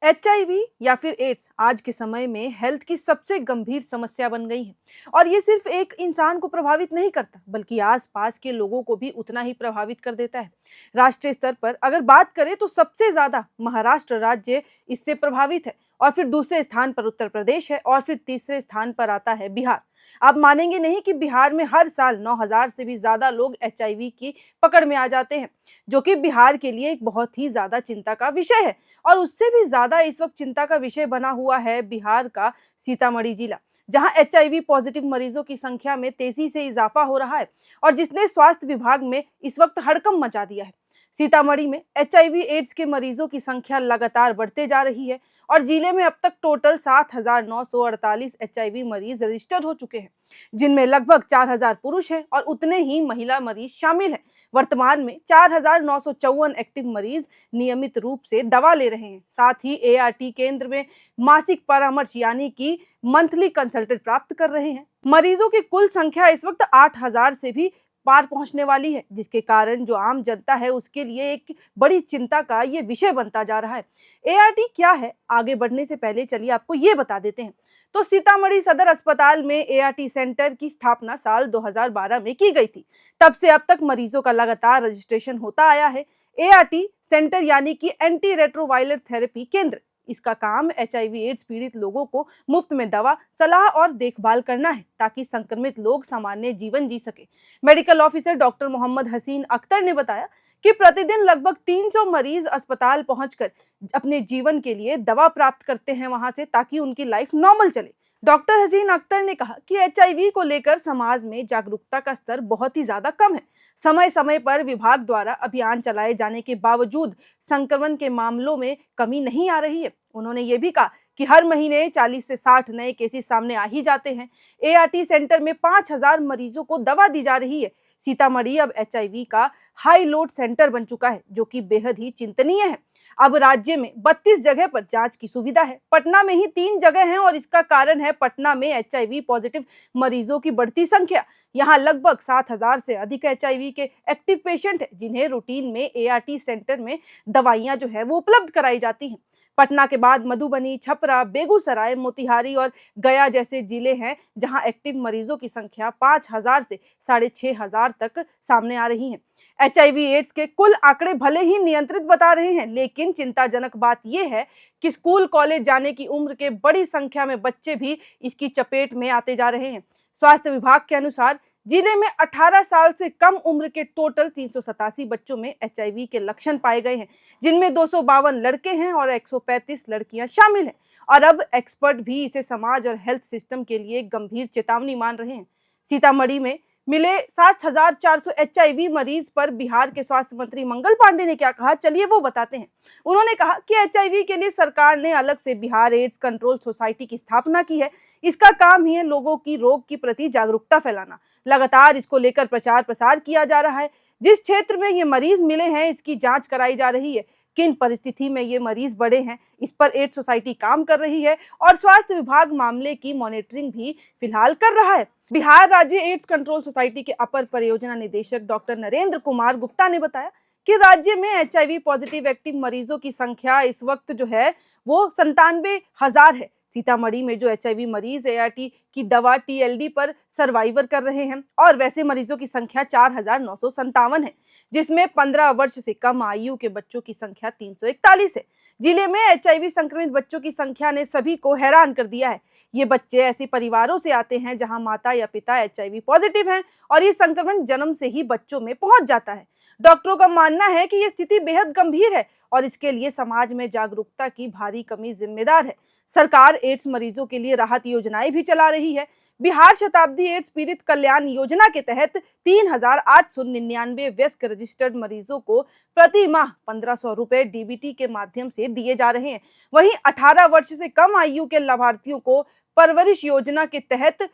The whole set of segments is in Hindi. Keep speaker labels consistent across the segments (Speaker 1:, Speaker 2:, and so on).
Speaker 1: एचआईवी या फिर एड्स आज के समय में हेल्थ की सबसे गंभीर समस्या बन गई है। और ये सिर्फ एक इंसान को प्रभावित नहीं करता बल्कि आसपास के लोगों को भी उतना ही प्रभावित कर देता है। राष्ट्रीय स्तर पर अगर बात करें तो सबसे ज्यादा महाराष्ट्र राज्य इससे प्रभावित है, और फिर दूसरे स्थान पर उत्तर प्रदेश है, और फिर तीसरे स्थान पर आता है बिहार। आप मानेंगे नहीं कि बिहार में हर साल 9,000 से भी ज्यादा लोग एचआईवी की पकड़ में आ जाते हैं, जो कि बिहार के लिए एक बहुत ही ज्यादा चिंता का विषय है। और उससे भी ज्यादा इस वक्त चिंता का विषय बना हुआ है बिहार का सीतामढ़ी जिला, जहां एचआईवी पॉजिटिव मरीजों की संख्या में तेजी से इजाफा हो रहा है और जिसने स्वास्थ्य विभाग में इस वक्त हड़कंप मचा दिया है। सीतामढ़ी में एचआईवी एड्स के मरीजों की संख्या लगातार बढ़ते जा रही है और जिले में अब तक टोटल 7,948 एचआईवी मरीज रजिस्टर हो चुके हैं, जिनमें लगभग 4,000 पुरुष हैं और उतने ही महिला मरीज शामिल हैं। वर्तमान में 4,954 एक्टिव मरीज नियमित रूप से दवा ले रहे हैं। साथ ही एआरटी केंद्र में मासिक परामर्श यानी कि मंथली कंसल्टेंट प्राप्त कर रहे हैं। मरीजों की कुल संख्या इस वक्त 8,000 से भी पार पहुंचने वाली है, जिसके कारण जो आम जनता है उसके लिए एक बड़ी चिंता का ये विषय बनता जा रहा है। एआरटी क्या है, आगे बढ़ने से पहले चलिए आपको ये बता देते हैं। तो सीतामढ़ी सदर अस्पताल में एआरटी सेंटर की स्थापना साल 2012 में की गई थी। तब से अब तक मरीजों का लगातार रजिस्ट्रेशन होता आया है। एआरटी सेंटर यानी कि एंटी रेट्रोवायरल थेरेपी केंद्र, इसका काम एचआईवी एड्स पीड़ित लोगों को मुफ्त में दवा, सलाह और देखभाल करना है ताकि संक्रमित लोग सामान्य जीवन जी सके। मेडिकल ऑफिसर डॉक्टर मोहम्मद हसीन अख्तर ने बताया कि प्रतिदिन लगभग 300 मरीज अस्पताल पहुंचकर अपने जीवन के लिए दवा प्राप्त करते हैं वहां से, ताकि उनकी लाइफ नॉर्मल चले। डॉक्टर हसीन अख्तर ने कहा कि एचआईवी को लेकर समाज में जागरूकता का स्तर बहुत ही ज्यादा कम है। समय समय पर विभाग द्वारा अभियान चलाए जाने के बावजूद संक्रमण के मामलों में कमी नहीं आ रही है। उन्होंने ये भी कहा कि हर महीने 40 से 60 नए केसेस सामने आ ही जाते हैं। एआरटी सेंटर में 5,000 मरीजों को दवा दी जा रही है। सीतामढ़ी अब एचआईवी का हाई लोड सेंटर बन चुका है, जो कि बेहद ही चिंतनीय है। अब राज्य में 32 जगह पर जांच की सुविधा है। पटना में ही 3 जगह हैं और इसका कारण है पटना में एचआईवी पॉजिटिव मरीजों की बढ़ती संख्या। यहाँ लगभग 7,000 से अधिक एचआईवी के एक्टिव पेशेंट हैं, जिन्हें रूटीन में एआरटी सेंटर में दवाइयां जो है वो उपलब्ध कराई जाती हैं। पटना के बाद मधुबनी, छपरा, बेगूसराय, मोतिहारी और गया जैसे जिले हैं जहां एक्टिव मरीजों की संख्या 5,000 से 6,500 तक सामने आ रही है। एचआईवी एड्स के कुल आंकड़े भले ही नियंत्रित बता रहे हैं, लेकिन चिंताजनक बात यह है कि स्कूल कॉलेज जाने की उम्र के बड़ी संख्या में बच्चे भी इसकी चपेट में आते जा रहे हैं। स्वास्थ्य विभाग के अनुसार जिले में 18 साल से कम उम्र के टोटल 387 बच्चों में एचआईवी के लक्षण पाए गए हैं, जिनमें 252 लड़के हैं और 135 लड़कियां शामिल हैं। और अब एक्सपर्ट भी इसे समाज और हेल्थ सिस्टम के लिए गंभीर चेतावनी मान रहे हैं। सीतामढ़ी में मिले 7,400 एचआईवी मरीज पर बिहार के स्वास्थ्य मंत्री मंगल पांडे ने क्या कहा, चलिए वो बताते हैं। उन्होंने कहा कि एचआईवी के लिए सरकार ने अलग से बिहार एड्स कंट्रोल सोसाइटी की स्थापना की है। इसका काम ही है लोगों की रोग के प्रति जागरूकता फैलाना। लगातार इसको लेकर प्रचार प्रसार किया जा रहा है। जिस क्षेत्र में ये मरीज मिले हैं इसकी जांच कराई जा रही है। किन परिस्थिति में ये मरीज बढ़े हैं इस पर एड्स सोसाइटी काम कर रही है और स्वास्थ्य विभाग मामले की मॉनिटरिंग भी फिलहाल कर रहा है। बिहार राज्य एड्स कंट्रोल सोसाइटी के अपर परियोजना निदेशक डॉक्टर नरेंद्र कुमार गुप्ता ने बताया कि राज्य में एचआईवी पॉजिटिव एक्टिव मरीजों की संख्या इस वक्त जो है वो 97,000 है। सीतामढ़ी में जो एचआईवी मरीज एआरटी की दवा टीएलडी पर सर्वाइवर कर रहे हैं और वैसे मरीजों की संख्या 4,957 है, जिसमें 15 वर्ष से कम आयु के बच्चों की संख्या 341 है। जिले में एचआईवी संक्रमित बच्चों की संख्या ने सभी को हैरान कर दिया है। ये बच्चे ऐसे परिवारों से आते हैं जहां माता या पिता एचआईवी पॉजिटिव हैं और ये संक्रमण जन्म से ही बच्चों में पहुंच जाता है। डॉक्टरों का मानना है कि ये स्थिति बेहद गंभीर है और इसके लिए समाज में जागरूकता की भारी कमी जिम्मेदार है। सरकार एड्स मरीजों के लिए राहत योजनाएं भी चला रही है। बिहार शताब्दी एड्स पीड़ित कल्याण योजना के तहत 3,899 वयस्क रजिस्टर्ड मरीजों को प्रति माह 1,500 रुपए डीबीटी के माध्यम से दिए जा रहे हैं। वहीं 18 वर्ष से कम आयु के लाभार्थियों को परवरिश योजना के तहत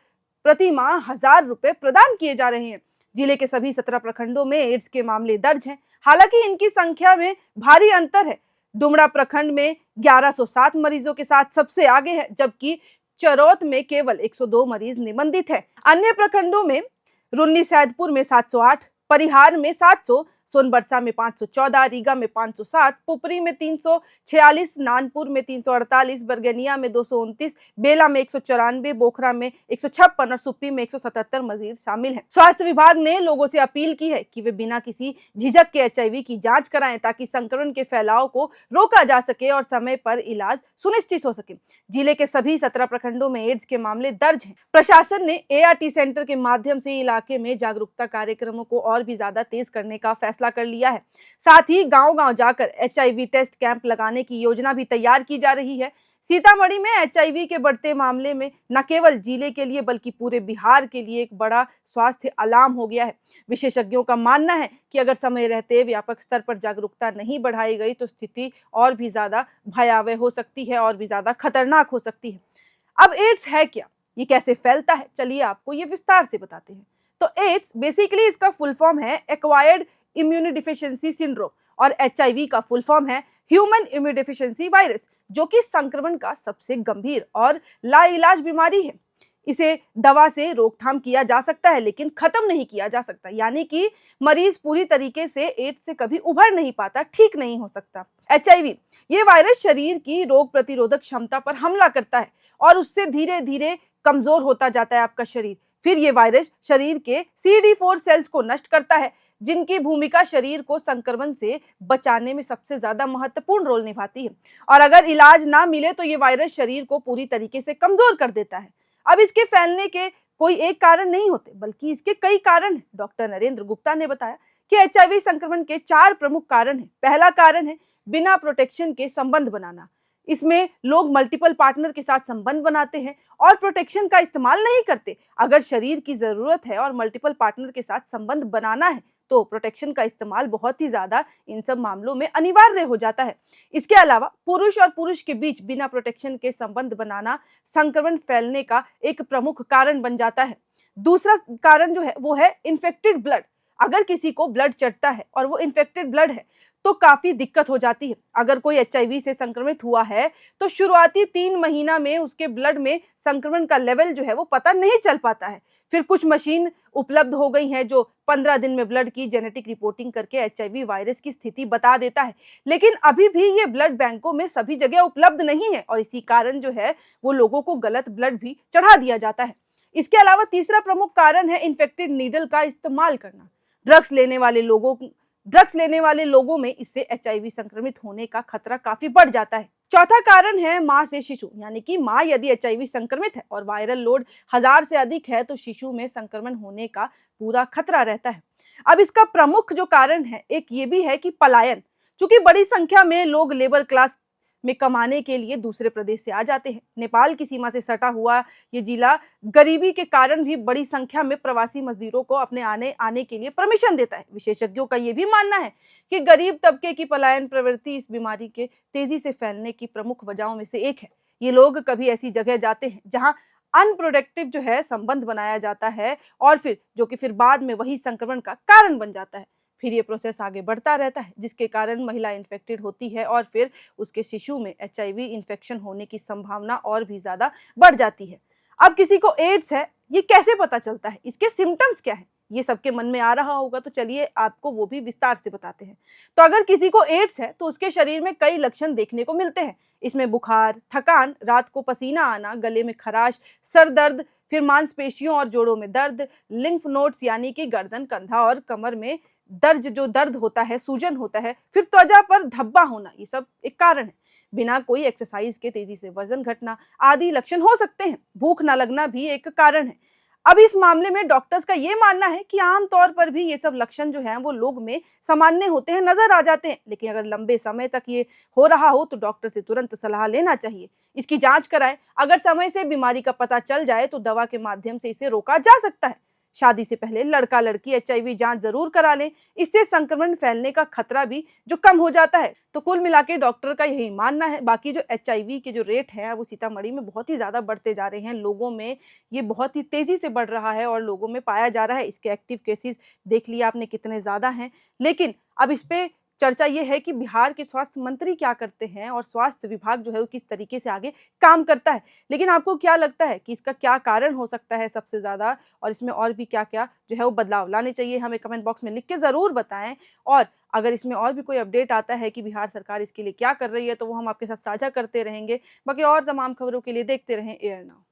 Speaker 1: प्रति माह 1,000 रुपए प्रदान किए जा रहे हैं। जिले के सभी 17 प्रखंडों में एड्स के मामले दर्ज हैं। हालांकि इनकी संख्या में भारी अंतर है। डुमरा प्रखंड में 1107 मरीजों के साथ सबसे आगे है, जबकि चरौत में केवल 102 मरीज निबंधित है। अन्य प्रखंडों में रुन्नी सैदपुर में 708, परिहार में 700, सोनबरसा में 514, रीगा में 507, पुपरी में 346, नानपुर में 348, बरगनिया में 229, बेला में 194, बोखरा में 156 और सुप्पी में 177 मरीज शामिल हैं। स्वास्थ्य विभाग ने लोगों से अपील की है कि वे बिना किसी झिझक के एचआईवी की जांच कराएं ताकि संक्रमण के फैलाव को रोका जा सके और समय पर इलाज सुनिश्चित हो सके। जिले के सभी 17 प्रखंडों में एड्स के मामले दर्ज हैं। प्रशासन ने एआरटी सेंटर के माध्यम से इलाके में जागरूकता कार्यक्रमों को और भी ज्यादा तेज करने का फैसला कर लिया है। साथ ही गांव-गांव जाकर एचआईवी टेस्ट कैंप लगाने की योजना भी तैयार की जा रही है। सीतामढ़ी में एचआईवी के बढ़ते मामले में न केवल जिले के लिए बल्कि पूरे बिहार के लिए एक बड़ा स्वास्थ्य अलार्म हो गया है। विशेषज्ञों का मानना है कि अगर समय रहते व्यापक स्तर पर जागरूकता नहीं बढ़ाई गई तो स्थिति और भी ज्यादा भयावह हो सकती है और भी ज्यादा खतरनाक हो सकती है। अब एड्स है क्या, ये कैसे फैलता है, चलिए आपको ये विस्तार से बताते हैं। तो एड्स बेसिकली इसका फुल फॉर्म है एक्वायर्ड इम्यूनोडिफिशियेंसी सिंड्रोम और एचआईवी का फुल फॉर्म है ह्यूमन इम्यूनोडिफिशियेंसी वायरस, जो कि संक्रमण का सबसे गंभीर और लाइलाज बीमारी है। इसे दवा से रोकथाम किया जा सकता है लेकिन खत्म नहीं किया जा सकता, यानी कि मरीज पूरी तरीके से एड्स से कभी उभर नहीं पाता, ठीक नहीं हो सकता। एचआईवी ये वायरस शरीर की रोग प्रतिरोधक क्षमता पर हमला करता है और उससे धीरे धीरे कमजोर होता जाता है आपका शरीर। फिर ये वायरस शरीर के CD4 सेल्स को नष्ट करता है, जिनकी भूमिका शरीर को संक्रमण से बचाने में सबसे ज्यादा महत्वपूर्ण रोल निभाती है। और अगर इलाज ना मिले तो ये वायरस शरीर को पूरी तरीके से कमजोर कर देता है। अब इसके फैलने के कोई एक कारण नहीं होते बल्कि इसके कई कारण हैं। डॉक्टर नरेंद्र गुप्ता ने बताया कि एचआईवी संक्रमण के 4 प्रमुख कारण हैं। पहला कारण है बिना प्रोटेक्शन के संबंध बनाना। इसमें लोग मल्टीपल पार्टनर के साथ संबंध बनाते हैं और प्रोटेक्शन का इस्तेमाल नहीं करते। अगर शरीर की जरूरत है और मल्टीपल पार्टनर के साथ संबंध बनाना है तो प्रोटेक्शन का इस्तेमाल बहुत ही ज्यादा इन सब मामलों में अनिवार्य हो जाता है। इसके अलावा पुरुष और पुरुष के बीच बिना प्रोटेक्शन के संबंध बनाना संक्रमण फैलने का एक प्रमुख कारण बन जाता है। दूसरा कारण जो है वो है इन्फेक्टेड ब्लड। अगर किसी को ब्लड चढ़ता है और वो इन्फेक्टेड ब्लड है तो काफी दिक्कत हो जाती है। अगर कोई एचआईवी से संक्रमित हुआ है तो शुरुआती 3 महीना में उसके ब्लड में संक्रमण का लेवल जो है वो पता नहीं चल पाता है। फिर कुछ मशीन उपलब्ध हो गई हैं जो 15 दिन में ब्लड की जेनेटिक रिपोर्टिंग करके एचआईवी वायरस की स्थिति बता देता है, लेकिन अभी भी ये ब्लड बैंकों में सभी जगह उपलब्ध नहीं है और इसी कारण जो है वो लोगों को गलत ब्लड भी चढ़ा दिया जाता है। इसके अलावा तीसरा प्रमुख कारण है इन्फेक्टेड नीडल का इस्तेमाल करना। ड्रग्स लेने वाले लोगों में इससे एचआईवी संक्रमित होने का खतरा काफी बढ़ जाता है। चौथा कारण है मां से शिशु, यानी कि मां यदि एचआईवी संक्रमित है और वायरल लोड 1000 से अधिक है तो शिशु में संक्रमण होने का पूरा खतरा रहता है। अब इसका प्रमुख जो कारण है एक ये भी है कि पलायन। चूंकि बड़ी संख्या में लोग लेबर क्लास में कमाने के लिए दूसरे प्रदेश से आ जाते हैं। नेपाल की सीमा से सटा हुआ ये जिला गरीबी के कारण भी बड़ी संख्या में प्रवासी मजदूरों को अपने आने के लिए परमिशन देता है। विशेषज्ञों का ये भी मानना है कि गरीब तबके की पलायन प्रवृत्ति इस बीमारी के तेजी से फैलने की प्रमुख वजहों में से एक है। ये लोग कभी ऐसी जगह जाते हैं जहां अनप्रोडक्टिव जो है संबंध बनाया जाता है और फिर बाद में वही संक्रमण का कारण बन जाता है। फिर ये प्रोसेस आगे बढ़ता रहता है जिसके कारण महिला इन्फेक्टेड होती है और फिर उसके शिशु में एचआईवी इन्फेक्शन होने की संभावना और भी ज्यादा बढ़ जाती है। अब किसी को एड्स है ये कैसे पता चलता है, इसके सिम्टम्स क्या है, ये सबके मन में आ रहा होगा, तो चलिए आपको वो भी विस्तार से बताते हैं। तो अगर किसी को एड्स है तो उसके शरीर में कई लक्षण देखने को मिलते हैं। इसमें बुखार, थकान, रात को पसीना आना, गले में खराश, सर दर्द, फिर मांसपेशियों और जोड़ों में दर्द, लिम्फ नोड्स यानी कि गर्दन, कंधा और कमर में दर्द होता है, सूजन होता है, फिर त्वचा पर धब्बा होना, ये सब एक कारण है। बिना कोई एक्सरसाइज के तेजी से वजन घटना आदि लक्षण हो सकते हैं। भूख न लगना भी एक कारण है। अब इस मामले में डॉक्टर्स का ये मानना है कि आमतौर पर भी ये सब लक्षण जो हैं वो लोग में सामान्य होते हैं, नजर आ जाते हैं, लेकिन अगर लंबे समय तक ये हो रहा हो तो डॉक्टर से तुरंत सलाह लेना चाहिए। इसकी जांच कराएं। अगर समय से बीमारी का पता चल जाए तो दवा के माध्यम से इसे रोका जा सकता है। शादी से पहले लड़का लड़की एचआईवी जांच जरूर करा लें, इससे संक्रमण फैलने का खतरा भी जो कम हो जाता है। तो कुल मिला के डॉक्टर का यही मानना है। बाकी जो एचआईवी के जो रेट है वो सीतामढ़ी में बहुत ही ज्यादा बढ़ते जा रहे हैं, लोगों में ये बहुत ही तेजी से बढ़ रहा है और लोगों में पाया जा रहा है। इसके एक्टिव केसेस देख लिया आपने कितने ज्यादा हैं, लेकिन अब इस पे चर्चा ये है कि बिहार के स्वास्थ्य मंत्री क्या करते हैं और स्वास्थ्य विभाग जो है वो किस तरीके से आगे काम करता है। लेकिन आपको क्या लगता है कि इसका क्या कारण हो सकता है सबसे ज़्यादा, और इसमें और भी क्या-क्या जो है वो बदलाव लाने चाहिए? हमें कमेंट बॉक्स में लिख के ज़रूर बताएँ। और अगर इसमें और भी कोई अपडेट आता है कि बिहार सरकार इसके लिए क्या कर रही है, तो वो हम आपके साथ साझा करते रहेंगे। बाकी और तमाम खबरों के लिए देखते रहें एयर नाउ।